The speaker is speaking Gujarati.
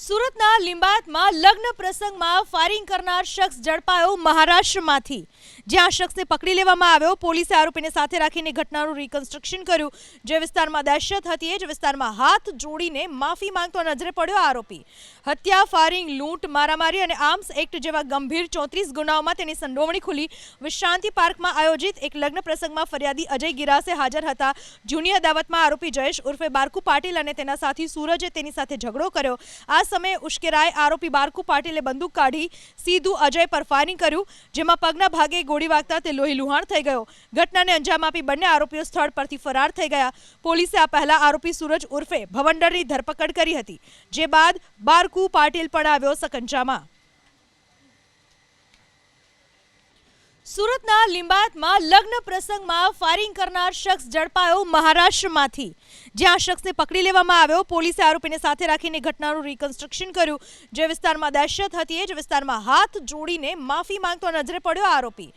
સુરતના લિંબાયતમાં લગ્ન પ્રસંગમાં ફાયરિંગ કરનાર શખ્સ ઝડપાયો મહારાષ્ટ્રમાંથી। જ્યાં શખ્સને પકડી લેવામાં આવ્યો। પોલીસે આરોપીને સાથે રાખીને ઘટનાનું રિકન્સ્ટ્રક્શન કર્યું। જે વિસ્તારમાં દહેશત હતી, જે વિસ્તારમાં હાથ જોડીને માફી માંગતો નજરે પડ્યો આરોપી। હત્યા, ફાયરિંગ, લૂંટ, મારામારી અને આર્મ્સ એક્ટ જેવા ગંભીર 34 ગુનાઓમાં તેની સંડોવણી ખુલી। વિશ્રાંતિ પાર્કમાં આયોજિત એક લગ્ન પ્રસંગમાં ફરિયાદી અજય ગિરાસે હાજર હતા। જૂની અદાવતમાં આરોપી જયેશ ઉર્ફે બારકુ પાટીલ અને તેના સાથી સૂરજે તેની સાથે ઝઘડો કર્યો। આ સમયે ઉશ્કેરાય આરોપી બારકુ પાટીલે બંદૂક કાઢી સીધું અજય પર ફાયરિંગ કર્યું, જેમાં પગના ભાગે ગોળી વાગતા તે લોહી લુહાણ થઈ ગયો। ઘટનાને અંજામ આપી બંને આરોપીઓ સ્થળ પરથી ફરાર થઈ ગયા। પોલીસે આ પહેલા આરોપી સૂરજ ઉર્ફે ભવંડરની ધરપકડ કરી હતી, જે બાદ બારકુ પાટીલ પણ આવ્યો સકંજામાં। સુરતના લિંબાયતમાં લગ્ન પ્રસંગમાં ફાયરિંગ કરનાર શખ્સ ઝડપાયો મહારાષ્ટ્રમાંથી। જ્યાં શખ્સને પકડી લેવામાં આવ્યો। પોલીસે આરોપીને સાથે રાખીને ઘટનાનું રિકન્સ્ટ્રક્શન કર્યું। જે વિસ્તારમાં દહેશત હતી, જે વિસ્તારમાં હાથ જોડીને માફી માંગતો નજરે પડ્યો આરોપી।